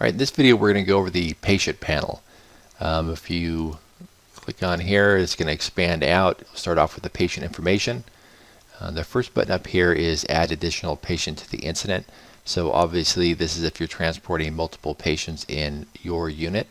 Alright, in this video we're going to go over the patient panel. If you click on here, it's going to expand out. Start off with the patient information. The first button up here is add additional patient to the incident. So obviously this is if you're transporting multiple patients in your unit.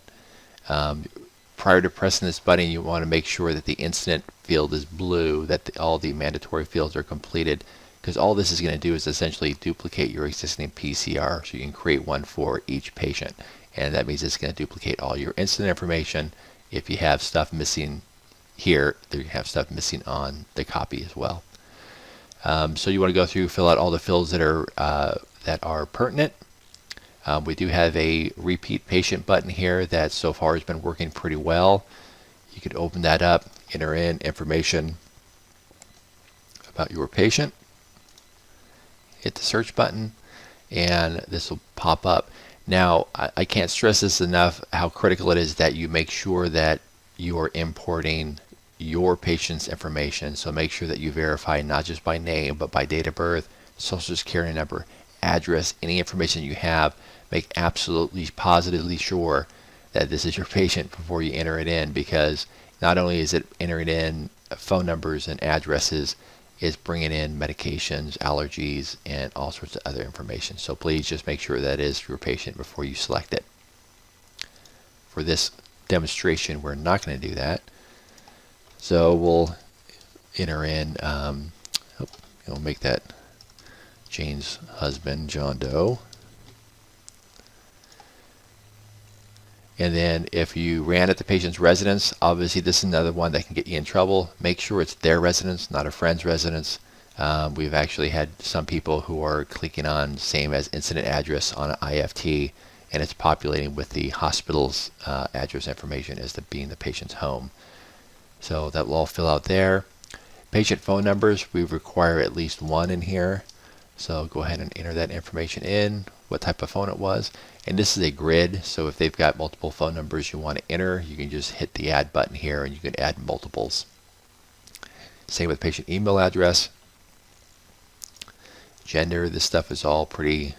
Prior to pressing this button, you want to make sure that the incident field is blue, that all the mandatory fields are completed, because all this is going to do is essentially duplicate your existing PCR, so you can create one for each patient, and that means it's going to duplicate all your incident information. If you have stuff missing here, you have stuff missing on the copy as well. So you want to go through, fill out all the fields that are pertinent. We do have a repeat patient button here that so far has been working pretty well. You could open that up, enter in information about your patient, hit the search button, and this will pop up. Now, I can't stress this enough how critical it is that you make sure that you are importing your patient's information. So make sure that you verify not just by name, but by date of birth, social security number, address, any information you have. Make absolutely positively sure that this is your patient before you enter it in, because not only is it entering in phone numbers and addresses, it's bringing in medications, allergies, and all sorts of other information. So please just make sure that is your patient before you select it. For this demonstration, we're not going to do that. So we'll enter in, we'll make that Jane's husband, John Doe. And then if you ran at the patient's residence, obviously this is another one that can get you in trouble. Make sure it's their residence, not a friend's residence. We've actually had some people who are clicking on same as incident address on an IFT, and it's populating with the hospital's address information as being the patient's home. So that will all fill out there. Patient phone numbers, we require at least one in here. So go ahead and enter that information in, what type of phone it was. And this is a grid, so if they've got multiple phone numbers you want to enter, you can just hit the add button here and you can add multiples. Same with patient email address. Gender, this stuff is all pretty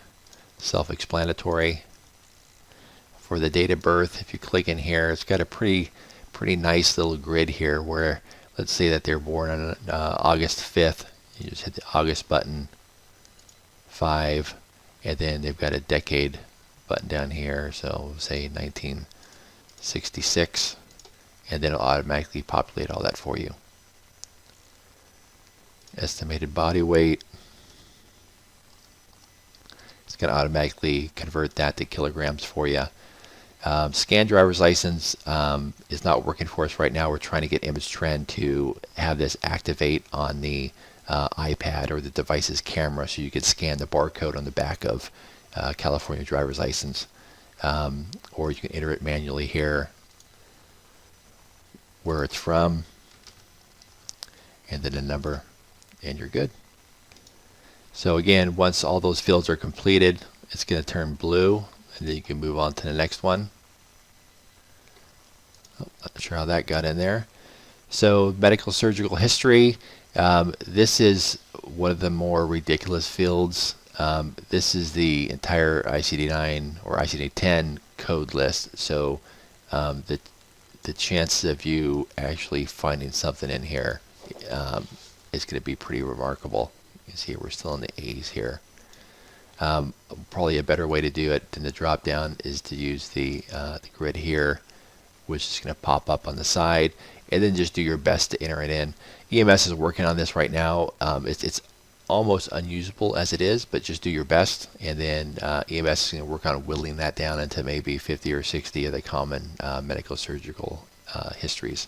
self-explanatory. For the date of birth, if you click in here, it's got a pretty nice little grid here where, let's say that they're born on August 5th. You just hit the August button, 5, and then they've got a decade button down here, so say 1966, and then it'll automatically populate all that for you. Estimated body weight, it's going to automatically convert that to kilograms for you. Scan driver's license is not working for us right now. We're trying to get ImageTrend to have this activate on the iPad or the device's camera, so you could scan the barcode on the back of California driver's license, or you can enter it manually here, where it's from, and then a number, and you're good. So again, once all those fields are completed, it's going to turn blue, and then you can move on to the next one. Not sure how that got in there. So medical surgical history, this is one of the more ridiculous fields. This is the entire ICD-9 or ICD-10 code list, so the chance of you actually finding something in here is going to be pretty remarkable. You can see we're still in the A's here. Probably a better way to do it than the drop down is to use the grid here, which is going to pop up on the side, and then just do your best to enter it in. EMS is working on this right now. It's almost unusable as it is, but just do your best, and then EMS is going to work on whittling that down into maybe 50 or 60 of the common medical surgical histories.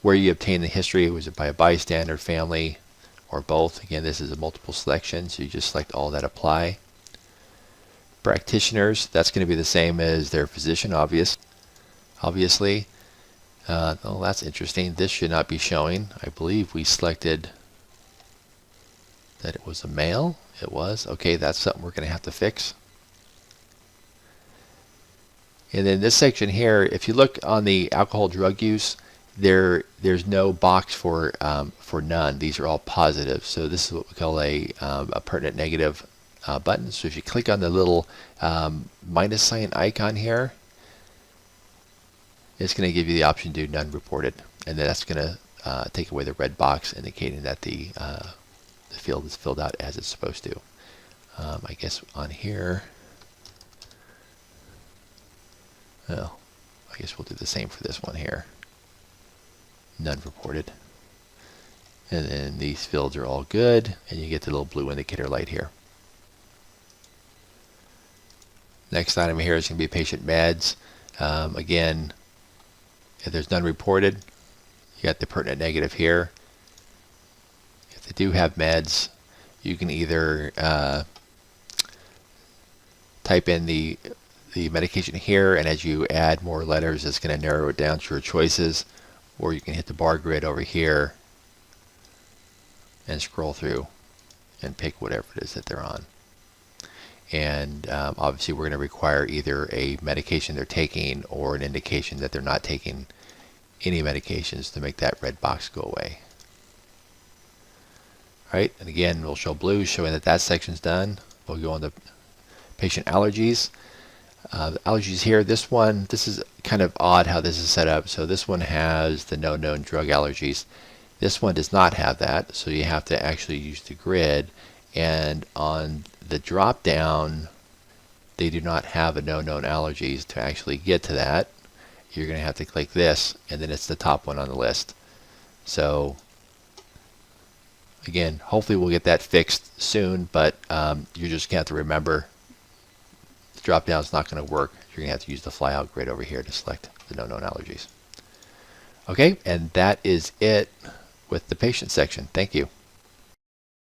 Where you obtain the history, was it by a bystander, family, or both? Again, this is a multiple selection, so you just select all that apply. Practitioners, that's going to be the same as their physician, obviously. Oh, that's interesting. This should not be showing. I believe we selected that it was a male. It was. Okay, that's something we're going to have to fix. And then this section here, if you look on the alcohol drug use, there's no box for none. These are all positive. So this is what we call a pertinent negative button. So if you click on the little minus sign icon here, it's going to give you the option to do none reported, and then that's going to take away the red box indicating that the field is filled out as it's supposed to. I guess on here, well, I guess we'll do the same for this one here. None reported. And then these fields are all good, and you get the little blue indicator light here. Next item here is going to be patient meds. Again, if there's none reported, you got the pertinent negative here. If they do have meds, you can either type in the medication here, and as you add more letters, it's going to narrow it down to your choices, or you can hit the bar grid over here and scroll through and pick whatever it is that they're on. And obviously we're going to require either a medication they're taking or an indication that they're not taking any medications to make that red box go away. Alright, and again we'll show blue showing that that section's done. We'll go on to patient allergies. The allergies here, this is kind of odd how this is set up. So this one has the no known drug allergies. This one does not have that, so you have to actually use the grid, and on the drop down they do not have a no known allergies. To actually get to that, you're going to have to click this, and then it's the top one on the list. So again, hopefully we'll get that fixed soon, but you're just going to have to remember the drop down is not going to work. You're going to have to use the flyout grid over here to select the no known allergies. Okay, and that is it with the patient section. Thank you.